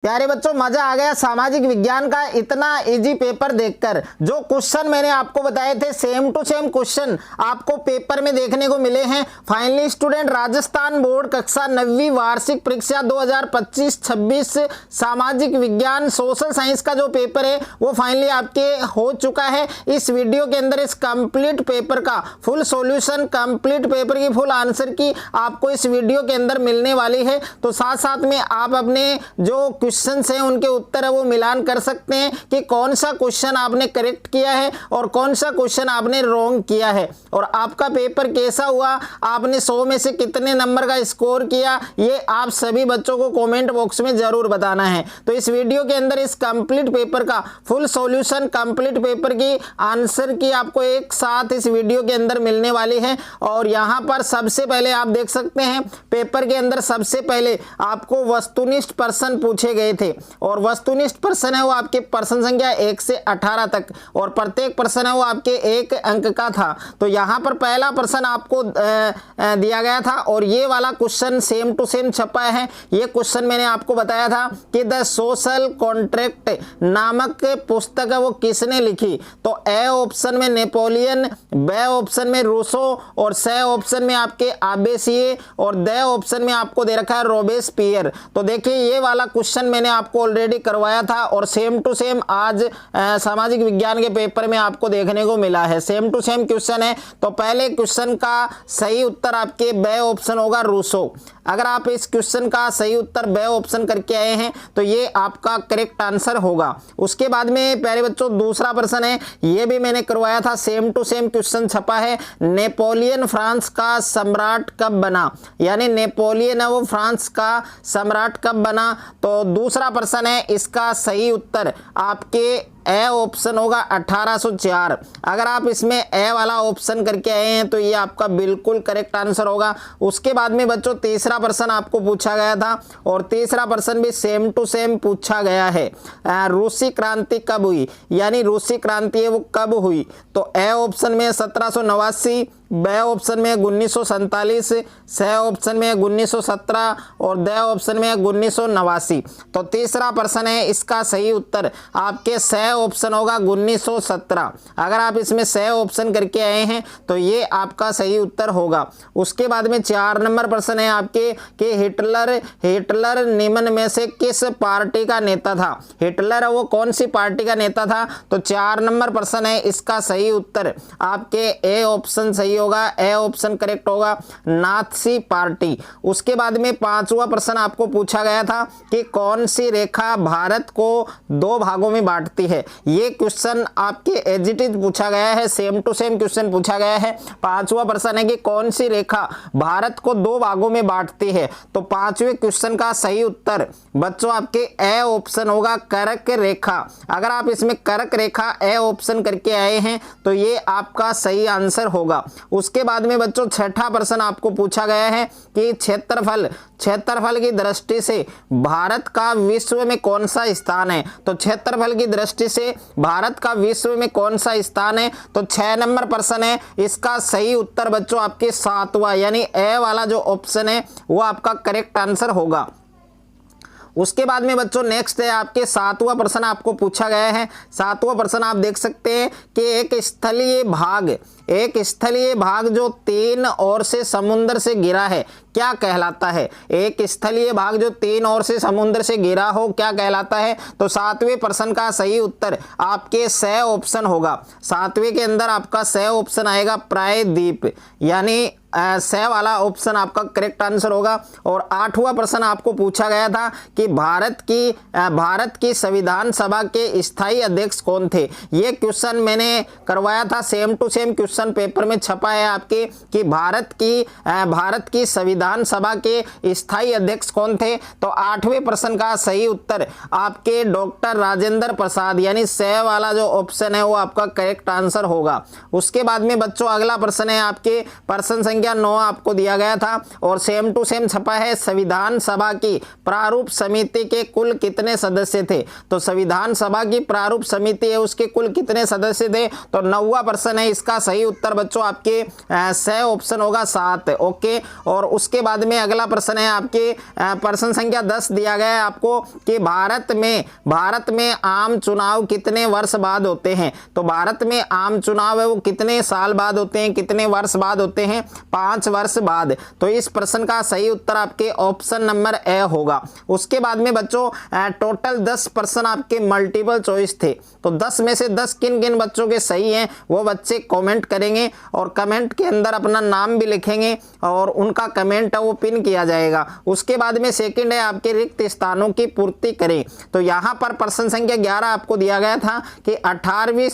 प्यारे बच्चों, मजा आ गया सामाजिक विज्ञान का इतना इजी पेपर देखकर। जो क्वेश्चन मैंने आपको बताए थे सेम टू सेम क्वेश्चन आपको पेपर में देखने को मिले हैं। फाइनली स्टूडेंट, राजस्थान बोर्ड कक्षा 9वीं वार्षिक परीक्षा 2025-26 सामाजिक विज्ञान सोशल साइंस का जो पेपर है वो फाइनली आपके हो चुका है। इस वीडियो के अंदर इस कंप्लीट पेपर का फुल सॉल्यूशन, कंप्लीट पेपर की फुल आंसर की आपको इस वीडियो के अंदर मिलने वाली है। तो साथ साथ में आप अपने जो क्वेश्चन हैं उनके उत्तर है वो मिलान कर सकते हैं कि कौन सा क्वेश्चन आपने करेक्ट किया है और कौन सा क्वेश्चन आपने रॉन्ग किया है और आपका पेपर कैसा हुआ, आपने 100 में से कितने नंबर का स्कोर किया, ये आप सभी बच्चों को कमेंट बॉक्स में जरूर बताना है। तो इस वीडियो के अंदर इस कंप्लीट पेपर का फुल सॉल्यूशन, कंप्लीट पेपर की आंसर की आपको एक साथ इस वीडियो के अंदर मिलने वाली है। और यहाँ पर सबसे पहले आप देख सकते हैं पेपर के अंदर सबसे पहले आपको वस्तुनिष्ठ प्रश्न पूछे गए थे और वस्तुनिष्ठ प्रश्न है वो आपके प्रश्न संख्या 1 से 18 तक और प्रत्येक प्रश्न है वो आपके 1 अंक का था। तो यहाँ पर पहला प्रश्न आपको दिया गया था और ये वाला क्वेश्चन सेम टू सेम छपा है। ये क्वेश्चन मैंने आपको बताया था कि द सोशल कॉन्ट्रैक्ट नामक पुस्तक है वो किसने लिखी। तो ए ऑप्शन में नेपोलियन, बी ऑप्शन में रूसो और सी ऑप्शन में आपके आबेसिए और द ऑप्शन में आपको दे रखा है रोबेस्पियर। तो देखिए ये वाला क्वेश्चन मैंने आपको ऑलरेडी करवाया था और सेम टू सेम आज सामाजिक विज्ञान के पेपर में आपको देखने को मिला है। सेम टू सेम क्वेश्चन है। तो पहले क्वेश्चन का सही उत्तर आपके बी ऑप्शन होगा रूसो। अगर आप इस क्वेश्चन का सही उत्तर बी ऑप्शन करके आए हैं तो ये आपका करेक्ट आंसर होगा। उसके बाद में प्यारे बच्चों दूसरा प्रश्न है, ये भी मैंने करवाया था, सेम टू सेम क्वेश्चन छपा है। नेपोलियन फ्रांस का सम्राट कब बना, यानी नेपोलियन है वो फ्रांस का सम्राट कब बना। तो दूसरा प्रश्न है, इसका सही उत्तर आपके ए ऑप्शन होगा 1804। अगर आप इसमें ए वाला ऑप्शन करके आए हैं तो ये आपका बिल्कुल करेक्ट आंसर होगा। उसके बाद में बच्चों तीसरा प्रश्न आपको पूछा गया था और तीसरा प्रश्न भी सेम टू सेम पूछा गया है। रूसी क्रांति कब हुई, यानी रूसी क्रांति है वो कब हुई। तो ए ऑप्शन में 1789, बी ऑप्शन में 1947, सी ऑप्शन में 1917 और द ऑप्शन में 1989। तो तीसरा प्रश्न है, इसका सही उत्तर आपके सी ऑप्शन होगा 1917। अगर आप इसमें सी ऑप्शन करके आए हैं तो ये आपका सही उत्तर होगा। उसके बाद में 4 नंबर प्रश्न है आपके कि हिटलर निम्न में से किस पार्टी का नेता था। हिटलर वो कौन सी पार्टी का नेता था। तो 4 नंबर प्रश्न है, इसका सही उत्तर आपके ए ऑप्शन सही होगा, ए ऑप्शन करेक्ट होगा, नाथसी पार्टी। उसके बाद में 5वां प्रश्न आपको पूछा गया था कि कौन सी रेखा भारत को 2 भागों में बांटती है। ये क्वेश्चन आपके एज इट इज पूछा गया है, सेम टू सेम क्वेश्चन पूछा गया है। 5वां प्रश्न है कि कौन सी रेखा भारत को 2 भागों में बांटती है। तो 5वें क्वेश्चन का सही उत्तर बच्चों आपके ए ऑप्शन होगा, कर्क रेखा। अगर आप इसमें कर्क रेखा ए ऑप्शन करके आए हैं तो ये आपका सही आंसर होगा। उसके बाद में बच्चों 6ठा प्रश्न आपको पूछा गया है कि क्षेत्रफल की दृष्टि से भारत का विश्व में कौन सा स्थान है। तो क्षेत्रफल की दृष्टि से भारत का विश्व में कौन सा स्थान है। तो 6 नंबर प्रश्न है, इसका सही उत्तर बच्चों आपके 7वां यानी ए वाला जो ऑप्शन है वो आपका करेक्ट आंसर होगा। उसके बाद में बच्चों नेक्स्ट है आपके 7वां प्रश्न आपको पूछा गया है। 7वां प्रश्न आप देख सकते हैं कि एक स्थलीय भाग जो 3 ओर से समुद्र से घिरा है क्या कहलाता है। एक स्थलीय भाग जो 3 ओर से समुद्र से घिरा हो क्या कहलाता है। तो 7वें प्रश्न का सही उत्तर आपके सी ऑप्शन होगा। 7वें के अंदर आपका सी ऑप्शन आएगा, प्रायद्वीप, यानी सी वाला ऑप्शन आपका करेक्ट आंसर होगा। और 8वां प्रश्न आपको पूछा गया था कि भारत की संविधान सभा के स्थायी अध्यक्ष कौन थे। ये क्वेश्चन मैंने करवाया था, same to same question paper में छपा है आपके कि भारत की संविधान सभा के स्थायी अध्यक्ष कौन थे। तो 8वें प्रश्न का सही उत्तर आपके डॉक्टर राजेंद्र प्रसाद, यानी सी वाला जो ऑप्शन है वो आपका करेक्ट आंसर होगा। उसके बाद में बच्चों अगला प्रश्न है आपके प्रश्न संख्या 9 आपको दिया गया था। और सेम टू सेम छपा है संविधान सभा की प्रारूप समिति के कुल कितने सदस्य थे। तो संविधान सभा की प्रारूप समिति है उसके कुल कितने सदस्य थे, तो 9वां प्रश्न है। इसका सही उत्तर बच्चों आपके स ऑप्शन होगा 7। ओके, और उसके बाद में अगला प्रश्न है आपके प्रश्न संख्या 10 दिया गया है आपको कि भारत में आम चुनाव कितने वर्ष बाद होते हैं। तो भारत में आम चुनाव है वो कितने साल बाद होते हैं, कितने वर्ष बाद होते हैं, 5 वर्ष बाद। तो इस प्रश्न का सही उत्तर आपके ऑप्शन नंबर ए होगा। उसके बाद में बच्चों टोटल 10 प्रश्न आपके मल्टीपल चॉइस थे। तो 10 में से 10 किन किन बच्चों के सही हैं वो बच्चे कमेंट करेंगे और कमेंट के अंदर अपना नाम भी लिखेंगे और उनका कमेंट है वो पिन किया जाएगा। उसके बाद में सेकंड है आपके रिक्त स्थानों की पूर्ति करें। तो यहाँ पर प्रश्न संख्या 11 आपको दिया गया था कि 18वीं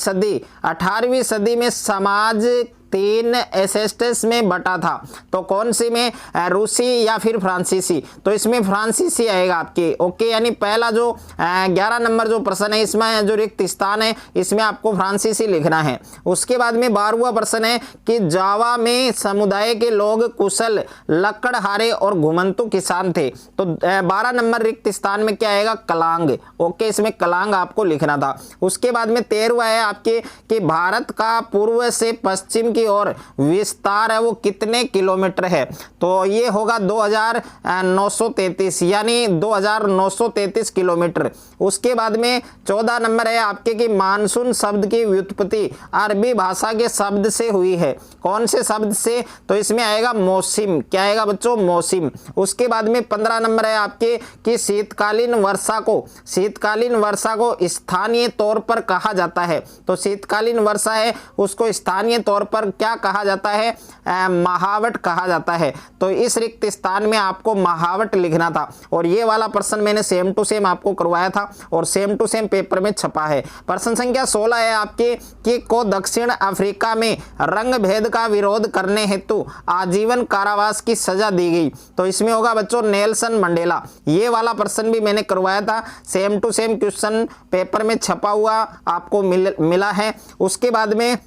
सदी में समाज 3 एसेस्टेस में बटा था। तो कौन सी में, रूसी या फिर फ्रांसीसी। तो इसमें फ्रांसीसी आएगा आपके। ओके, यानी पहला जो 11 नंबर जो प्रश्न है इसमें जो रिक्त स्थान है इसमें आपको फ्रांसीसी लिखना है। उसके बाद में 12वां प्रश्न है कि जावा में समुदाय के लोग कुशल लकड़हारे और घुमंतु किसान थे। तो 12 नंबर रिक्त स्थान में क्या आएगा, कलांग। ओके, इसमें कलांग आपको लिखना था। उसके बाद में 13वां है आपके कि भारत का पूर्व से पश्चिम की और विस्तार है वो कितने किलोमीटर है। तो ये होगा 2933 यानी 2933 किलोमीटर। उसके बाद में 14 नंबर है आपके कि मानसून शब्द की व्युत्पत्ति अरबी भाषा के शब्द से हुई है। कौन से शब्द से, तो इसमें आएगा मौसम। क्या आएगा बच्चों, मौसम। उसके बाद में 15 नंबर है आपके कि शीतकालीन वर्षा को स्थानीय तौर पर कहा जाता है। तो शीतकालीन वर्षा है उसको स्थानीय तौर पर क्या कहा जाता है, महावट कहा जाता है। तो इस रिक्त स्थान में आपको महावट लिखना था। और ये वाला प्रश्न मैंने सेम टू सेम आपको करवाया था और सेम टू सेम पेपर में छपा है। प्रश्न संख्या 16 है आपके कि को दक्षिण अफ्रीका में रंग भेद का विरोध करने हेतु आजीवन कारावास की सजा दी गई। तो इसमें होगा बच्चों नेल्सन मंडेला। ये वाला प्रश्न भी मैंने करवाया था, same to same question paper में छपा हुआ आपको मिला है। उसके बाद में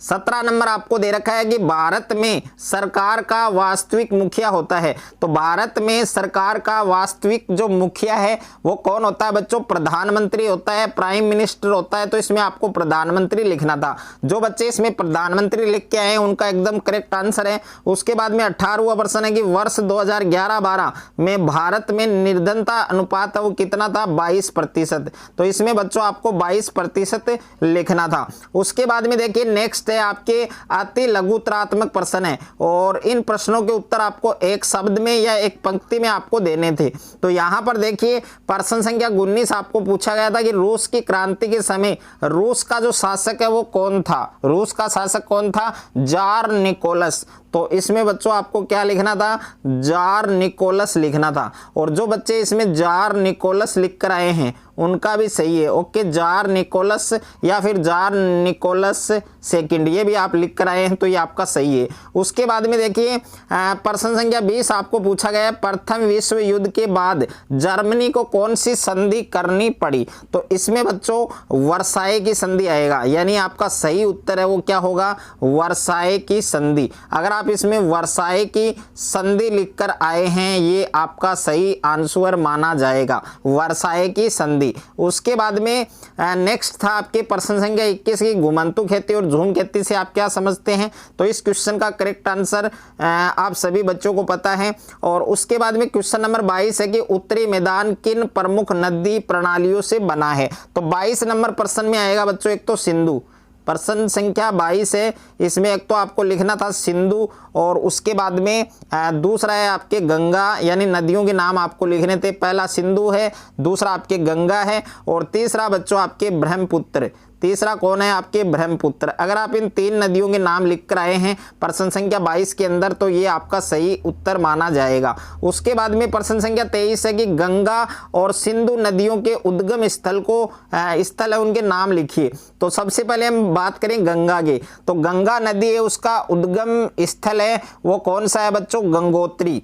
17 नंबर आपको दे रखा है कि भारत में सरकार का वास्तविक मुखिया होता है। तो भारत में सरकार का वास्तविक जो मुखिया है वो कौन होता है बच्चों, प्रधानमंत्री होता है, प्राइम मिनिस्टर होता है। तो इसमें आपको प्रधानमंत्री लिखना था। जो बच्चे इसमें प्रधानमंत्री लिख के आए उनका एकदम करेक्ट आंसर है। उसके बाद में 18वां प्रश्न है कि वर्ष 2011-12 में भारत में निर्धनता अनुपात वो कितना था, 22%। तो इसमें बच्चों आपको 22% लिखना था। उसके बाद में देखिए नेक्स्ट है आपके अति लघुतरात्मक प्रश्न है और इन प्रश्नों के उत्तर आपको एक शब्द में या एक पंक्ति में आपको देने थे। तो यहां पर देखिए प्रश्न संख्या 19 आपको पूछा गया था कि रूस की क्रांति के समय रूस का जो शासक है वो कौन था। रूस का शासक कौन था, जार निकोलस। तो इसमें बच्चों आपको क्या लिखना था, जार निकोलस लिखना था। और जो बच्चे इसमें जार निकोलस लिख कर आए हैं उनका भी सही है। ओके, जार निकोलस या फिर जार निकोलस सेकंड, ये भी आप लिख कर आए हैं तो ये आपका सही है। उसके बाद में देखिए प्रश्न संख्या 20 आपको पूछा गया है प्रथम विश्व युद्ध के बाद जर्मनी को कौन सी संधि करनी पड़ी। तो इसमें बच्चों वर्साए की संधि आएगा, यानी आपका सही उत्तर है वो क्या होगा, वर्साए की संधि। अगर आप इसमें वर्साए की संधि लिखकर आए हैं ये आपका सही आंसर माना जाएगा, वर्साए की संधि। उसके बाद में नेक्स्ट था आपके प्रश्न संख्या 21 की घुमंतु खेती और झूम खेती से आप क्या समझते हैं। तो इस क्वेश्चन का करेक्ट आंसर आप सभी बच्चों को पता है। और उसके बाद में क्वेश्चन नंबर 22 है कि उत्तरी मैदान किन प्रमुख नदी प्रणालियों से बना है। तो 22 नंबर प्रश्न में आएगा बच्चों एक तो सिंधु, प्रश्न संख्या 22 है, इसमें एक तो आपको लिखना था सिंधु और उसके बाद में दूसरा है आपके गंगा, यानी नदियों के नाम आपको लिखने थे। पहला सिंधु है, दूसरा आपके गंगा है और तीसरा बच्चों आपके ब्रह्मपुत्र। तीसरा कौन है आपके ब्रह्मपुत्र। अगर आप इन 3 नदियों के नाम लिख कर आए हैं प्रश्न संख्या 22 के अंदर तो ये आपका सही उत्तर माना जाएगा। उसके बाद में प्रश्न संख्या 23 है कि गंगा और सिंधु नदियों के उद्गम स्थल को स्थल है उनके नाम लिखिए। तो सबसे पहले हम बात करें गंगा के, तो गंगा नदी है उसका उद्गम स्थल है वो कौन सा है बच्चों, गंगोत्री।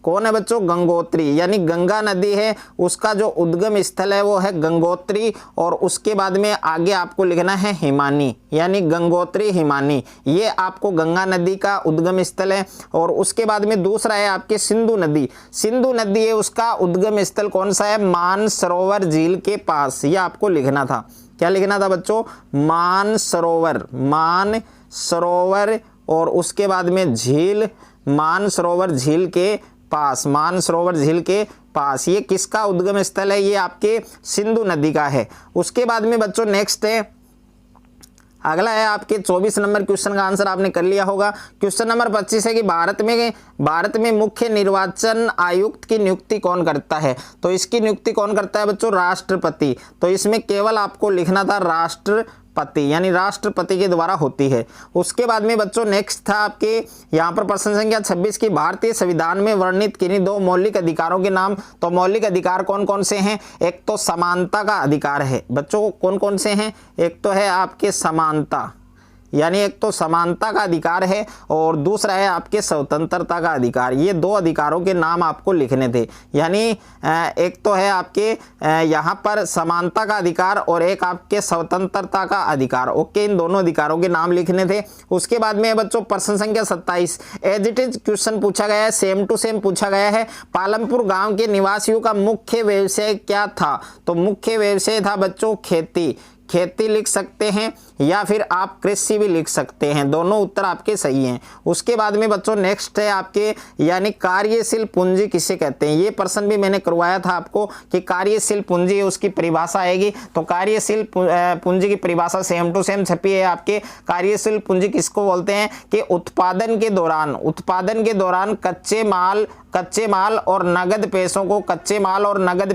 कौन है बच्चों? गंगोत्री, यानी गंगा नदी है उसका जो उद्गम स्थल है वो है गंगोत्री। और उसके बाद में आगे आपको लिखना है हिमानी, यानी गंगोत्री हिमानी, ये आपको गंगा नदी का उद्गम स्थल है। और उसके बाद में दूसरा है आपके सिंधु नदी। सिंधु नदी है उसका उद्गम स्थल कौन सा है? मानसरोवर झील के पास, ये आपको लिखना था। क्या लिखना था बच्चों? मानसरोवर, मानसरोवर और उसके बाद में झील, मानसरोवर झील के पास, मानसरोवर झील के पास। ये किसका उद्गम स्थल है? ये आपके सिंधु नदी का है। उसके बाद में बच्चों नेक्स्ट है, अगला है आपके 24 नंबर क्वेश्चन का आंसर आपने कर लिया होगा। क्वेश्चन नंबर 25 है कि भारत में मुख्य निर्वाचन आयुक्त की नियुक्ति कौन करता है? तो इसकी नियुक्ति कौन करता है बच्चों? राष्ट्रपति। तो इसमें केवल आपको लिखना था राष्ट्रपति, यानी राष्ट्रपति के द्वारा होती है। उसके बाद में बच्चों नेक्स्ट था आपके यहाँ पर प्रश्न संख्या 26 की भारतीय संविधान में वर्णित किन्हीं 2 मौलिक अधिकारों के नाम। तो मौलिक अधिकार कौन कौन से हैं? एक तो समानता का अधिकार है बच्चों, कौन कौन से हैं? एक तो है आपके समानता, यानी एक तो समानता का अधिकार है और दूसरा है आपके स्वतंत्रता का अधिकार। ये 2 अधिकारों के नाम आपको लिखने थे, यानी एक तो है आपके यहाँ पर समानता का अधिकार और एक आपके स्वतंत्रता का अधिकार। ओके, इन दोनों अधिकारों के नाम लिखने थे। उसके बाद में बच्चों प्रश्न संख्या 27 एज इट इज क्वेश्चन पूछा गया है, सेम टू सेम पूछा गया है। पालमपुर गाँव के निवासियों का मुख्य व्यवसाय क्या था? तो मुख्य व्यवसाय था बच्चों खेती। खेती लिख सकते हैं या फिर आप कृषि भी लिख सकते हैं, दोनों उत्तर आपके सही हैं। उसके बाद में बच्चों नेक्स्ट है आपके, यानी कार्यशील पूंजी किसे कहते हैं? ये प्रश्न भी मैंने करवाया था आपको कि कार्यशील पूंजी उसकी परिभाषा आएगी। तो कार्यशील पूंजी की परिभाषा सेम टू सेम छपी है आपके। कार्यशील पूंजी किसको बोलते हैं? कि उत्पादन के दौरान कच्चे माल और नगद पैसों को, कच्चे माल और नगद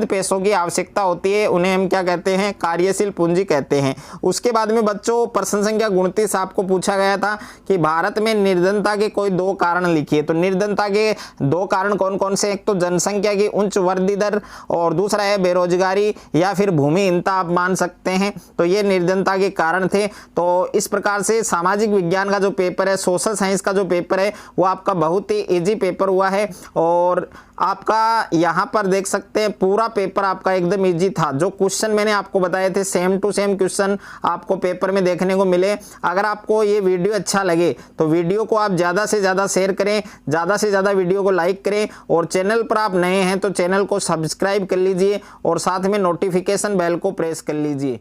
पैसों की आवश्यकता होती है, उन्हें हम क्या कहते हैं? कार्यशील पूंजी कहते हैं। उसके बाद में बच्चों प्रश्न संख्या 29 आपको पूछा गया था कि भारत में निर्धनता के कोई 2 कारण लिखिए। तो निर्धनता के 2 कारण कौन कौन से? एक तो जनसंख्या की उच्च वृद्धि दर और दूसरा है बेरोजगारी या फिर भूमिहीनता आप मान सकते हैं। तो ये निर्धनता के कारण थे। तो इस प्रकार से सामाजिक विज्ञान का जो पेपर है, सोशल साइंस का जो पेपर है, वो आपका बहुत ही इजी पेपर हुआ है। और आपका यहाँ पर देख सकते हैं पूरा पेपर आपका एकदम इजी था। जो क्वेश्चन मैंने आपको बताए थे सेम टू सेम क्वेश्चन आपको पेपर में देखने को मिले। अगर आपको ये वीडियो अच्छा लगे तो वीडियो को आप ज़्यादा से ज़्यादा शेयर करें, ज़्यादा से ज़्यादा वीडियो को लाइक करें और चैनल पर आप नए हैं तो चैनल को सब्सक्राइब कर लीजिए और साथ में नोटिफिकेशन बेल को प्रेस कर लीजिए।